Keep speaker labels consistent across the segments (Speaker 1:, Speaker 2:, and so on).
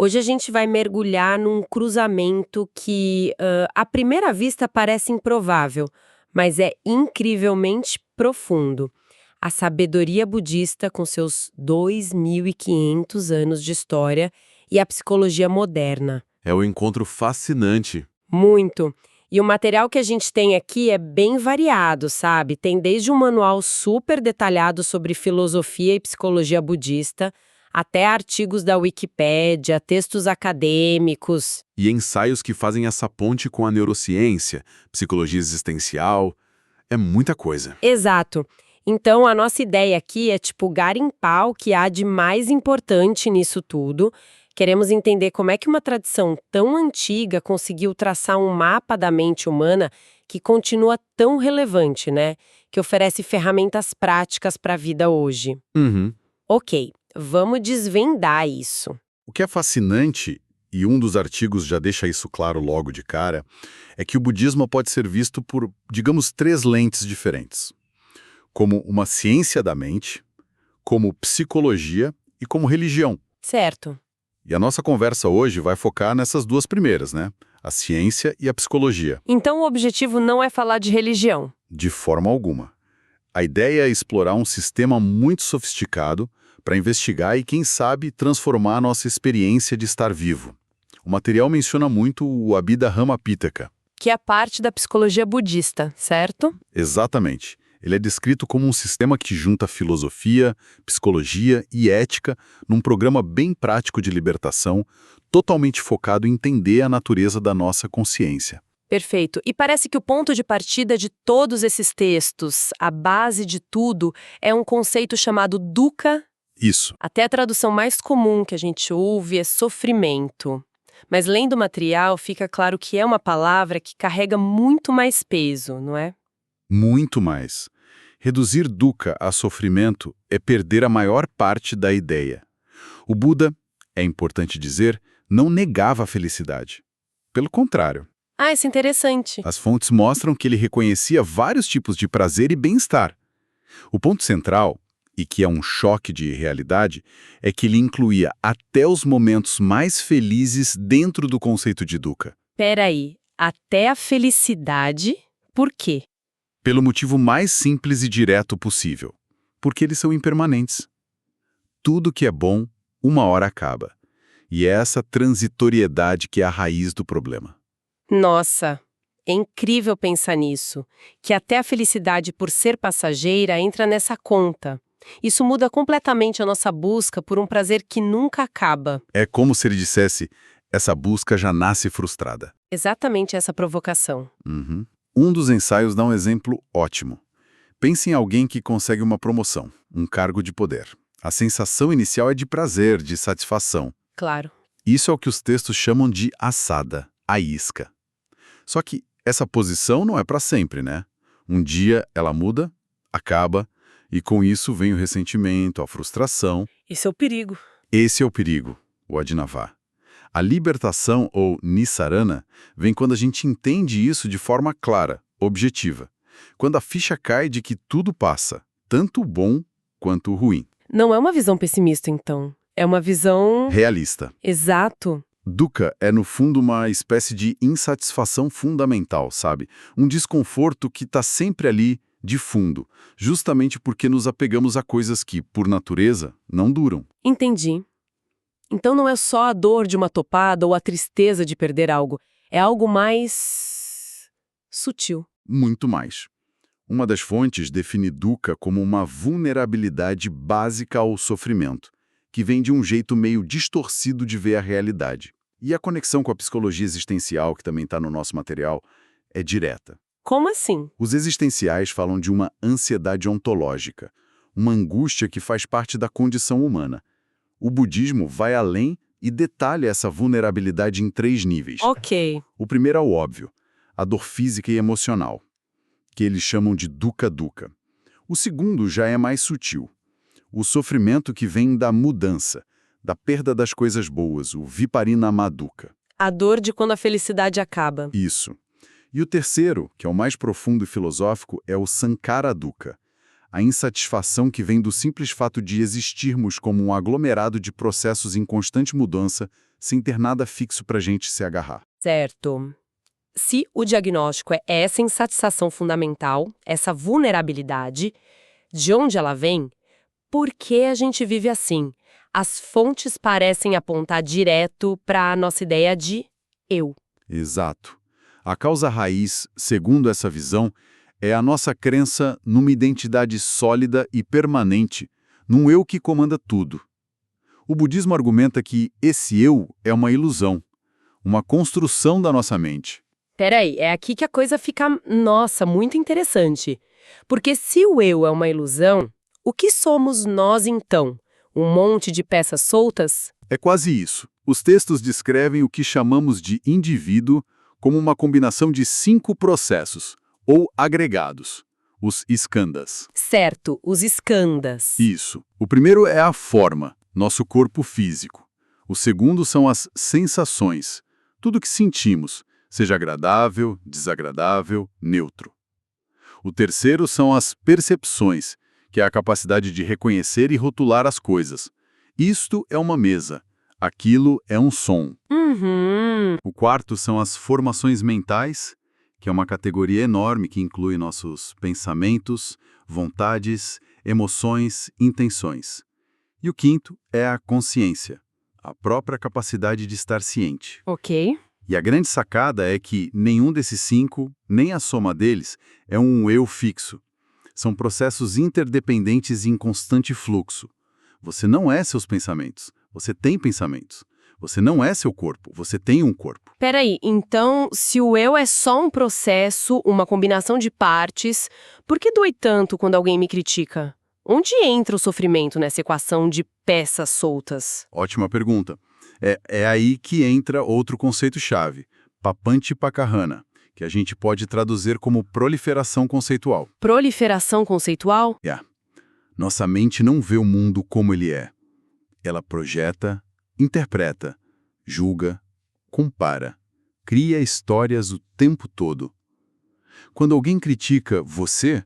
Speaker 1: Hoje a gente vai mergulhar num cruzamento que, à primeira vista, parece improvável, mas é incrivelmente profundo. A sabedoria budista, com seus 2.500 anos de história, e a psicologia moderna.
Speaker 2: É um encontro fascinante.
Speaker 1: Muito. E o material que a gente tem aqui é bem variado, sabe? Tem desde um manual super detalhado sobre filosofia e psicologia budista, até artigos da Wikipédia, textos acadêmicos.
Speaker 2: E ensaios que fazem essa ponte com a neurociência, psicologia existencial. É muita coisa.
Speaker 1: Exato. Então, a nossa ideia aqui é, tipo, garimpar o que há de mais importante nisso tudo. Queremos entender como é que uma tradição tão antiga conseguiu traçar um mapa da mente humana que continua tão relevante, né? Que oferece ferramentas práticas para a vida hoje.
Speaker 2: Uhum.
Speaker 1: Ok, vamos desvendar isso.
Speaker 3: O que é fascinante, e um dos artigos já deixa isso claro logo de cara, é que o budismo pode ser visto por, digamos, três lentes diferentes. Como uma ciência da mente, como psicologia e como religião.
Speaker 1: Certo.
Speaker 3: E a nossa conversa hoje vai focar nessas duas primeiras, né? A ciência e a psicologia.
Speaker 1: Então o objetivo não é falar de religião.
Speaker 3: De forma alguma. A ideia é explorar um sistema muito sofisticado para investigar e, quem sabe, transformar a nossa experiência de estar vivo. O material menciona muito o Abhidharma Pitaka.
Speaker 1: Que é parte da psicologia budista, certo?
Speaker 3: Exatamente. Ele é descrito como um sistema que junta filosofia, psicologia e ética num programa bem prático de libertação, totalmente focado em entender a natureza da nossa consciência.
Speaker 1: Perfeito. E parece que o ponto de partida de todos esses textos, a base de tudo, é um conceito chamado dukkha.
Speaker 3: Isso.
Speaker 1: Até a tradução mais comum que a gente ouve é sofrimento. Mas lendo o material, fica claro que é uma palavra que carrega muito mais peso, não é?
Speaker 3: Muito mais. Reduzir dukkha a sofrimento é perder a maior parte da ideia. O Buda, é importante dizer, não negava a felicidade. Pelo contrário,
Speaker 1: Ah, isso é interessante.
Speaker 3: as fontes mostram que ele reconhecia vários tipos de prazer e bem-estar. O ponto central, e que é um choque de realidade, é que ele incluía até os momentos mais felizes dentro do conceito de dukkha.
Speaker 1: Peraí, até a felicidade? Por quê?
Speaker 3: Pelo motivo mais simples e direto possível. Porque eles são impermanentes. Tudo que é bom, uma hora acaba. E é essa transitoriedade que é a raiz do problema.
Speaker 1: Nossa, é incrível pensar nisso. Que até a felicidade por ser passageira entra nessa conta. Isso muda completamente a nossa busca por um prazer que nunca acaba.
Speaker 3: É como se ele dissesse, essa busca já nasce frustrada.
Speaker 1: Exatamente essa provocação.
Speaker 3: Uhum. Um dos ensaios dá um exemplo ótimo. Pense em alguém que consegue uma promoção, um cargo de poder. A sensação inicial é de prazer, de satisfação.
Speaker 1: Claro.
Speaker 3: Isso é o que os textos chamam de assada, a isca. Só que essa posição não é para sempre, né? Um dia ela muda, acaba, e com isso vem o ressentimento, a frustração.
Speaker 1: Esse é o perigo.
Speaker 3: Esse é o perigo, o Adinavá. A libertação, ou Nissarana, vem quando a gente entende isso de forma clara, objetiva. Quando a ficha cai de que tudo passa, tanto o bom quanto o ruim.
Speaker 1: Não é uma visão pessimista, então. É uma visão...
Speaker 3: Realista.
Speaker 1: Exato.
Speaker 3: Dukkha é, no fundo, uma espécie de insatisfação fundamental, sabe? Um desconforto que está sempre ali, de fundo, justamente porque nos apegamos a coisas que, por natureza, não duram.
Speaker 1: Entendi. Então não é só a dor de uma topada ou a tristeza de perder algo. É algo mais... sutil.
Speaker 3: Muito mais. Uma das fontes define dukkha como uma vulnerabilidade básica ao sofrimento, que vem de um jeito meio distorcido de ver a realidade. E a conexão com a psicologia existencial, que também está no nosso material, é direta.
Speaker 1: Como assim?
Speaker 3: Os existenciais falam de uma ansiedade ontológica, uma angústia que faz parte da condição humana. O budismo vai além e detalha essa vulnerabilidade em 3 níveis.
Speaker 1: Ok.
Speaker 3: O primeiro é o óbvio, a dor física e emocional, que eles chamam de dukkha-dukkha. O segundo já é mais sutil, o sofrimento que vem da mudança, da perda das coisas boas, o viparinamadukkha.
Speaker 1: A dor de quando a felicidade acaba.
Speaker 3: Isso. E o terceiro, que é o mais profundo e filosófico, é o sankhara-dukkha, a insatisfação que vem do simples fato de existirmos como um aglomerado de processos em constante mudança, sem ter nada fixo para a gente se agarrar.
Speaker 1: Certo. Se o diagnóstico é essa insatisfação fundamental, essa vulnerabilidade, de onde ela vem? Por que a gente vive assim? As fontes parecem apontar direto para a nossa ideia de eu.
Speaker 3: Exato. A causa raiz, segundo essa visão, é a nossa crença numa identidade sólida e permanente, num eu que comanda tudo. O budismo argumenta que esse eu é uma ilusão, uma construção da nossa mente.
Speaker 1: Peraí, é aqui que a coisa fica, nossa, muito interessante. Porque se o eu é uma ilusão, o que somos nós então? Um monte de peças soltas?
Speaker 3: É quase isso. Os textos descrevem o que chamamos de indivíduo como uma combinação de 5 processos, ou agregados, os skandhas.
Speaker 1: Certo, os skandhas.
Speaker 3: Isso. O primeiro é a forma, nosso corpo físico. O segundo são as sensações, tudo que sentimos, seja agradável, desagradável, neutro. O terceiro são as percepções, que é a capacidade de reconhecer e rotular as coisas. Isto é uma mesa, aquilo é um som. O quarto são as formações mentais, que é uma categoria enorme que inclui nossos pensamentos, vontades, emoções, intenções. E o quinto é a consciência, a própria capacidade de estar ciente.
Speaker 1: Ok.
Speaker 3: E a grande sacada é que nenhum desses 5, nem a soma deles, é um eu fixo. São processos interdependentes e em constante fluxo. Você não é seus pensamentos, você tem pensamentos. Você não é seu corpo, você tem um corpo.
Speaker 1: Peraí, então, se o eu é só um processo, uma combinação de partes, por que dói tanto quando alguém me critica? Onde entra o sofrimento nessa equação de peças soltas?
Speaker 3: Ótima pergunta. É aí que entra outro conceito-chave, Papantipakarana, que a gente pode traduzir como proliferação conceitual.
Speaker 1: Proliferação conceitual?
Speaker 3: Nossa mente não vê o mundo como ele é. Ela projeta, interpreta, julga, compara, cria histórias o tempo todo. Quando alguém critica você,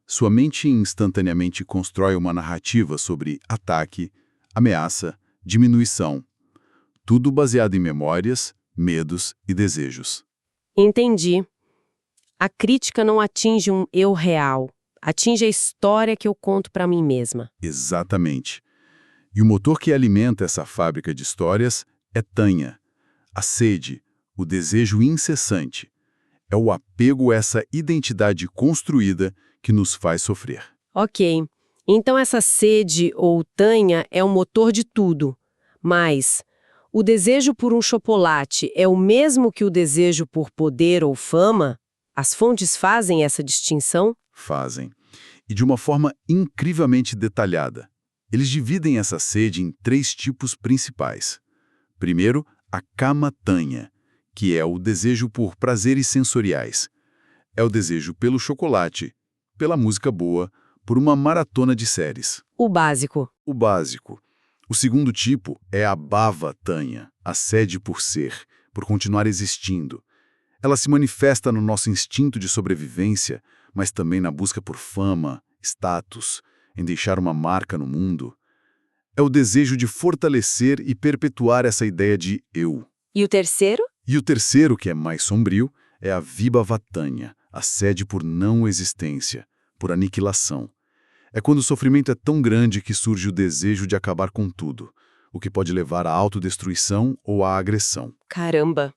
Speaker 3: sua mente instantaneamente constrói uma narrativa sobre ataque, ameaça, diminuição. Tudo baseado em memórias, medos e desejos.
Speaker 1: Entendi. A crítica não atinge um eu real, atinge a história que eu conto para mim mesma.
Speaker 3: Exatamente. E o motor que alimenta essa fábrica de histórias é Tanya, a sede, o desejo incessante. É o apego a essa identidade construída que nos faz sofrer.
Speaker 1: Ok, então essa sede ou Tanya é o motor de tudo. Mas o desejo por um chocolate é o mesmo que o desejo por poder ou fama? As fontes fazem essa distinção?
Speaker 3: Fazem. E de uma forma incrivelmente detalhada. Eles dividem essa sede em 3 tipos principais. Primeiro, a Kama Tanya, que é o desejo por prazeres sensoriais. É o desejo pelo chocolate, pela música boa, por uma maratona de séries.
Speaker 1: O básico.
Speaker 3: O básico. O segundo tipo é a Bhava Tanya, a sede por ser, por continuar existindo. Ela se manifesta no nosso instinto de sobrevivência, mas também na busca por fama, status, em deixar uma marca no mundo. É o desejo de fortalecer e perpetuar essa ideia de eu.
Speaker 1: E o terceiro?
Speaker 3: E o terceiro, que é mais sombrio, é a Vibhavatanya, a sede por não existência, por aniquilação. É quando o sofrimento é tão grande que surge o desejo de acabar com tudo, o que pode levar à autodestruição ou à agressão.
Speaker 1: Caramba!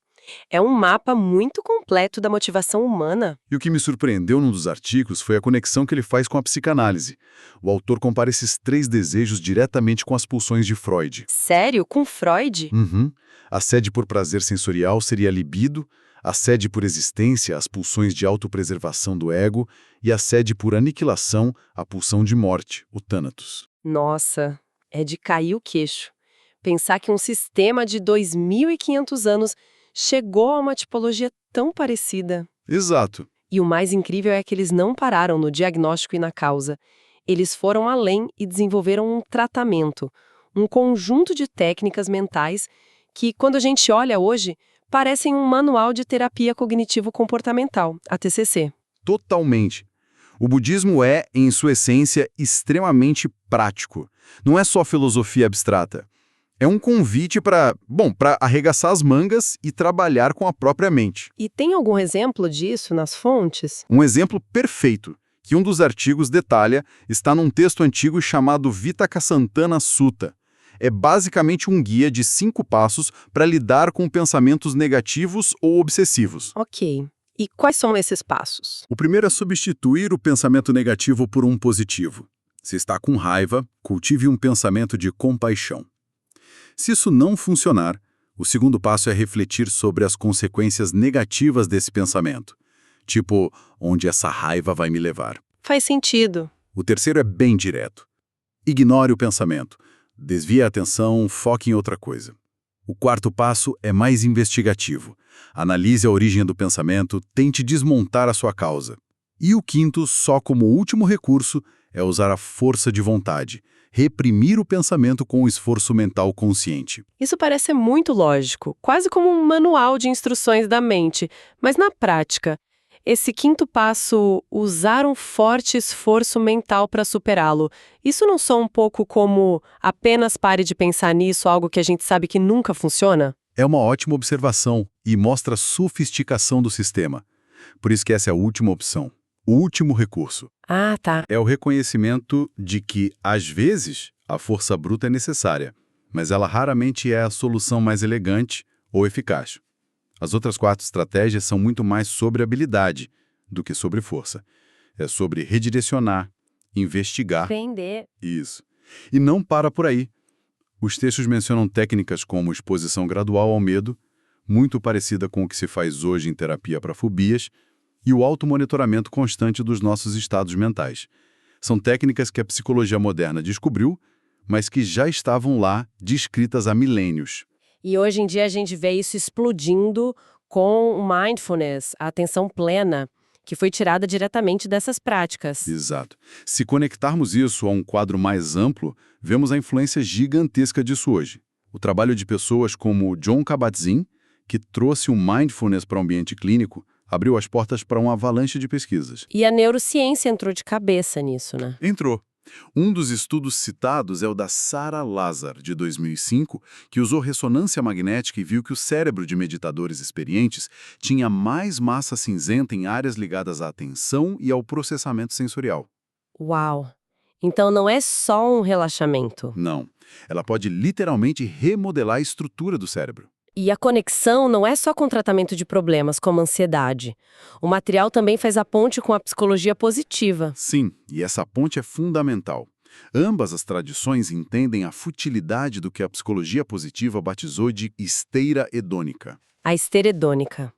Speaker 1: É um mapa muito completo da motivação humana.
Speaker 3: E o que me surpreendeu num dos artigos foi a conexão que ele faz com a psicanálise. O autor compara esses 3 desejos diretamente com as pulsões de Freud.
Speaker 1: Sério? Com Freud?
Speaker 3: A sede por prazer sensorial seria a libido, a sede por existência, as pulsões de autopreservação do ego, e a sede por aniquilação, a pulsão de morte, o Thanatos.
Speaker 1: Nossa, é de cair o queixo. Pensar que um sistema de 2.500 anos chegou a uma tipologia tão parecida.
Speaker 3: Exato.
Speaker 1: E o mais incrível é que eles não pararam no diagnóstico e na causa. Eles foram além e desenvolveram um tratamento, um conjunto de técnicas mentais que, quando a gente olha hoje, parecem um manual de terapia cognitivo-comportamental, a TCC.
Speaker 3: Totalmente. O budismo é, em sua essência, extremamente prático. Não é só filosofia abstrata. É um convite para arregaçar as mangas e trabalhar com a própria mente.
Speaker 1: E tem algum exemplo disso nas fontes?
Speaker 3: Um exemplo perfeito, que um dos artigos detalha, está num texto antigo chamado Vitakasantana Sutta. É basicamente um guia de 5 passos para lidar com pensamentos negativos ou obsessivos.
Speaker 1: Ok. E quais são esses passos?
Speaker 3: O primeiro é substituir o pensamento negativo por um positivo. Se está com raiva, cultive um pensamento de compaixão. Se isso não funcionar, o segundo passo é refletir sobre as consequências negativas desse pensamento. Tipo, onde essa raiva vai me levar.
Speaker 1: Faz sentido.
Speaker 3: O terceiro é bem direto. Ignore o pensamento. Desvie a atenção, foque em outra coisa. O quarto passo é mais investigativo. Analise a origem do pensamento, tente desmontar a sua causa. E o quinto, só como último recurso, é usar a força de vontade. Reprimir o pensamento com o esforço mental consciente.
Speaker 1: Isso parece muito lógico, quase como um manual de instruções da mente. Mas na prática, esse quinto passo, usar um forte esforço mental para superá-lo, isso não soa um pouco como apenas pare de pensar nisso, algo que a gente sabe que nunca funciona?
Speaker 3: É uma ótima observação e mostra a sofisticação do sistema. Por isso que essa é a última opção. O último recurso.
Speaker 1: Ah, tá.
Speaker 3: É o reconhecimento de que, às vezes, a força bruta é necessária, mas ela raramente é a solução mais elegante ou eficaz. As outras 4 estratégias são muito mais sobre habilidade do que sobre força. É sobre redirecionar, investigar.
Speaker 1: Entender.
Speaker 3: Isso. E não para por aí. Os textos mencionam técnicas como exposição gradual ao medo, muito parecida com o que se faz hoje em terapia para fobias, e o automonitoramento constante dos nossos estados mentais. São técnicas que a psicologia moderna descobriu, mas que já estavam lá, descritas há milênios.
Speaker 1: E hoje em dia a gente vê isso explodindo com o mindfulness, a atenção plena, que foi tirada diretamente dessas práticas.
Speaker 3: Exato. Se conectarmos isso a um quadro mais amplo, vemos a influência gigantesca disso hoje. O trabalho de pessoas como Jon Kabat-Zinn, que trouxe o mindfulness para o ambiente clínico, abriu as portas para uma avalanche de pesquisas.
Speaker 1: E a neurociência entrou de cabeça nisso, né?
Speaker 3: Entrou. Um dos estudos citados é o da Sarah Lazar, de 2005, que usou ressonância magnética e viu que o cérebro de meditadores experientes tinha mais massa cinzenta em áreas ligadas à atenção e ao processamento sensorial.
Speaker 1: Uau! Então não é só um relaxamento.
Speaker 3: Não. Ela pode literalmente remodelar a estrutura do cérebro.
Speaker 1: E a conexão não é só com tratamento de problemas como ansiedade. O material também faz a ponte com a psicologia positiva.
Speaker 3: Sim, e essa ponte é fundamental. Ambas as tradições entendem a futilidade do que a psicologia positiva batizou de esteira hedônica.
Speaker 1: A esteira hedônica.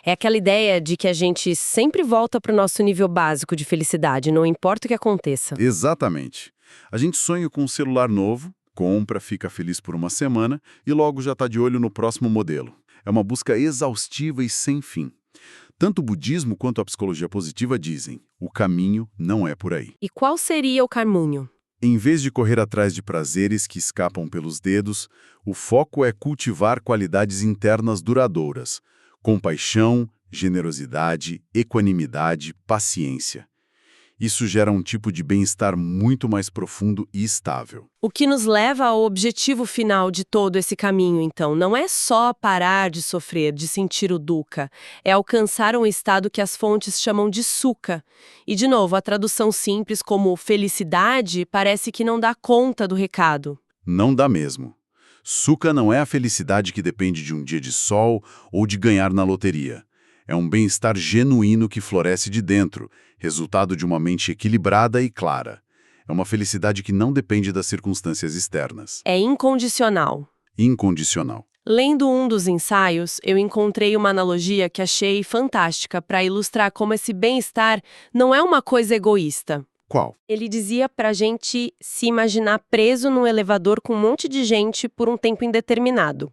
Speaker 1: É aquela ideia de que a gente sempre volta para o nosso nível básico de felicidade, não importa o que aconteça.
Speaker 3: Exatamente. A gente sonha com um celular novo, compra, fica feliz por uma semana e logo já está de olho no próximo modelo. É uma busca exaustiva e sem fim. Tanto o budismo quanto a psicologia positiva dizem, o caminho não é por aí.
Speaker 1: E qual seria o caminho?
Speaker 3: Em vez de correr atrás de prazeres que escapam pelos dedos, o foco é cultivar qualidades internas duradouras, compaixão, generosidade, equanimidade, paciência. Isso gera um tipo de bem-estar muito mais profundo e estável.
Speaker 1: O que nos leva ao objetivo final de todo esse caminho, então, não é só parar de sofrer, de sentir o dukkha, é alcançar um estado que as fontes chamam de sukha. E, de novo, a tradução simples como felicidade parece que não dá conta do recado.
Speaker 3: Não dá mesmo. Sukha não é a felicidade que depende de um dia de sol ou de ganhar na loteria. É um bem-estar genuíno que floresce de dentro, resultado de uma mente equilibrada e clara. É uma felicidade que não depende das circunstâncias externas.
Speaker 1: É incondicional.
Speaker 3: Incondicional.
Speaker 1: Lendo um dos ensaios, eu encontrei uma analogia que achei fantástica para ilustrar como esse bem-estar não é uma coisa egoísta.
Speaker 3: Qual?
Speaker 1: Ele dizia pra gente se imaginar preso num elevador com um monte de gente por um tempo indeterminado.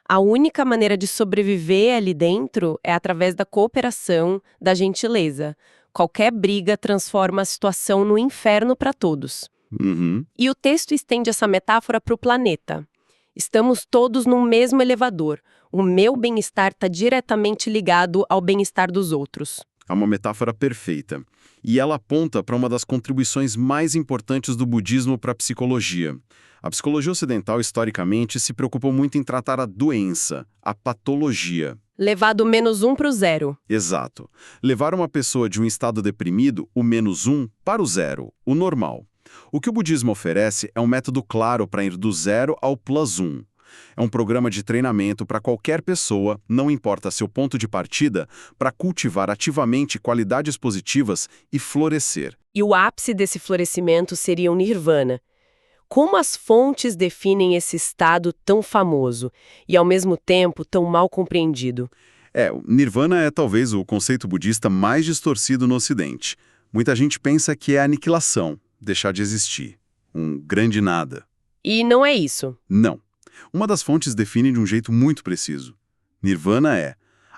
Speaker 1: A única maneira de sobreviver ali dentro é através da cooperação, da gentileza. Qualquer briga transforma a situação no inferno para todos.
Speaker 3: Uhum.
Speaker 1: E o texto estende essa metáfora para o planeta. Estamos todos no mesmo elevador. O meu bem-estar está diretamente ligado ao bem-estar dos outros.
Speaker 3: É uma metáfora perfeita. E ela aponta para uma das contribuições mais importantes do budismo para a psicologia. A psicologia ocidental, historicamente, se preocupou muito em tratar a doença, a patologia.
Speaker 1: Levar do -1 para o 0.
Speaker 3: Exato. Levar uma pessoa de um estado deprimido, o -1, para o 0, o normal. O que o budismo oferece é um método claro para ir do 0 ao +1. É um programa de treinamento para qualquer pessoa, não importa seu ponto de partida, para cultivar ativamente qualidades positivas e florescer.
Speaker 1: E o ápice desse florescimento seria o nirvana. Como as fontes definem esse estado tão famoso e, ao mesmo tempo, tão mal compreendido?
Speaker 3: O nirvana é talvez o conceito budista mais distorcido no Ocidente. Muita gente pensa que é aniquilação, deixar de existir. Um grande nada.
Speaker 1: E não é isso.
Speaker 3: Não. Uma das fontes define de um jeito muito preciso. Nirvana é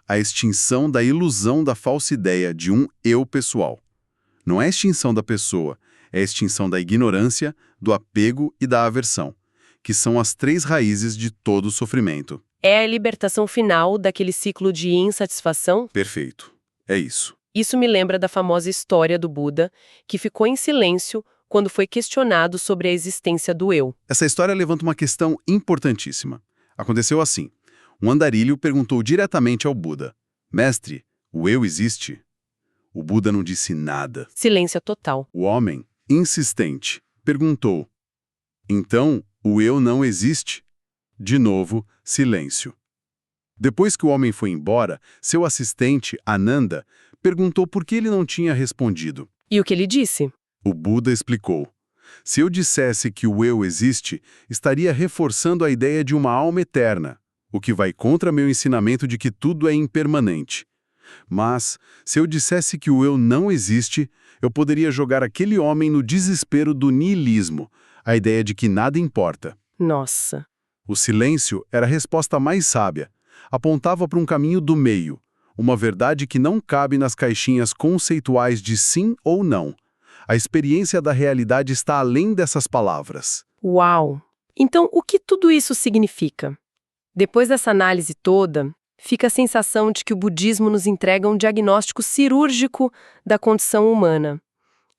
Speaker 3: a extinção da ilusão da falsa ideia de um eu pessoal. Não é a extinção da pessoa, é a extinção da ignorância, do apego e da aversão, que são as 3 raízes de todo o sofrimento.
Speaker 1: É a libertação final daquele ciclo de insatisfação?
Speaker 3: Perfeito. É isso.
Speaker 1: Isso me lembra da famosa história do Buda, que ficou em silêncio quando foi questionado sobre a existência do eu.
Speaker 3: Essa história levanta uma questão importantíssima. Aconteceu assim. Um andarilho perguntou diretamente ao Buda: Mestre, o eu existe? O Buda não disse nada.
Speaker 1: Silêncio total.
Speaker 3: O homem, insistente, perguntou: Então, o eu não existe? De novo, silêncio. Depois que o homem foi embora, seu assistente, Ananda, perguntou por que ele não tinha respondido.
Speaker 1: E o que ele disse?
Speaker 3: O Buda explicou: se eu dissesse que o eu existe, estaria reforçando a ideia de uma alma eterna, o que vai contra meu ensinamento de que tudo é impermanente. Mas, se eu dissesse que o eu não existe, eu poderia jogar aquele homem no desespero do niilismo, a ideia de que nada importa.
Speaker 1: Nossa.
Speaker 3: O silêncio era a resposta mais sábia. Apontava para um caminho do meio, uma verdade que não cabe nas caixinhas conceituais de sim ou não. A experiência da realidade está além dessas palavras.
Speaker 1: Uau! Então, o que tudo isso significa? Depois dessa análise toda, fica a sensação de que o budismo nos entrega um diagnóstico cirúrgico da condição humana.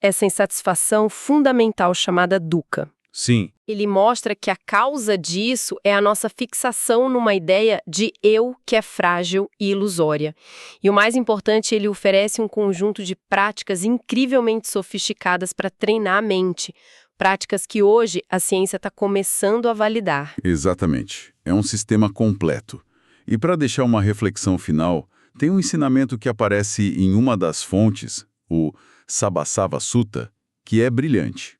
Speaker 1: Essa insatisfação fundamental chamada dukkha.
Speaker 3: Sim.
Speaker 1: Ele mostra que a causa disso é a nossa fixação numa ideia de eu que é frágil e ilusória. E o mais importante, ele oferece um conjunto de práticas incrivelmente sofisticadas para treinar a mente. Práticas que hoje a ciência está começando a validar.
Speaker 3: Exatamente. É um sistema completo. E para deixar uma reflexão final, tem um ensinamento que aparece em uma das fontes, o Sabbasava Sutta, que é brilhante.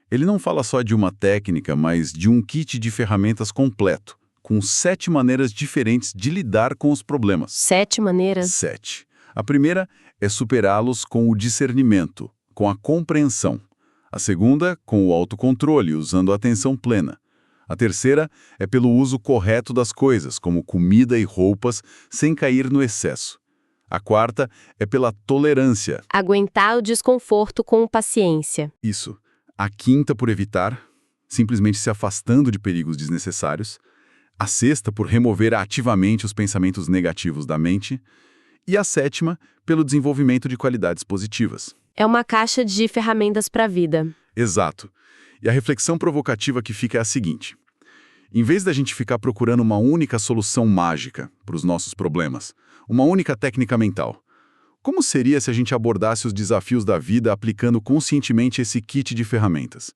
Speaker 3: Ele não fala só de uma técnica, mas de um kit de ferramentas completo, com 7 maneiras diferentes de lidar com os problemas.
Speaker 1: 7 maneiras?
Speaker 3: 7. A primeira é superá-los com o discernimento, com a compreensão. A segunda, com o autocontrole, usando a atenção plena. A terceira é pelo uso correto das coisas, como comida e roupas, sem cair no excesso. A quarta é pela tolerância.
Speaker 1: Aguentar o desconforto com paciência.
Speaker 3: Isso. A quinta por evitar, simplesmente se afastando de perigos desnecessários. A sexta por remover ativamente os pensamentos negativos da mente. E a sétima pelo desenvolvimento de qualidades positivas.
Speaker 1: É uma caixa de ferramentas para a vida.
Speaker 3: Exato. E a reflexão provocativa que fica é a seguinte. Em vez da gente ficar procurando uma única solução mágica para os nossos problemas, uma única técnica mental, como seria se a gente abordasse os desafios da vida aplicando conscientemente esse kit de ferramentas?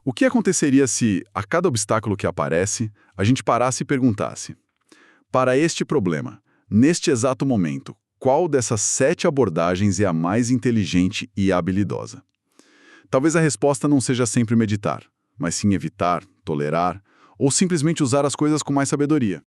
Speaker 3: O que aconteceria se, a cada obstáculo que aparece, a gente parasse e perguntasse: para este problema, neste exato momento, qual dessas 7 abordagens é a mais inteligente e habilidosa? Talvez a resposta não seja sempre meditar, mas sim evitar, tolerar, ou simplesmente usar as coisas com mais sabedoria.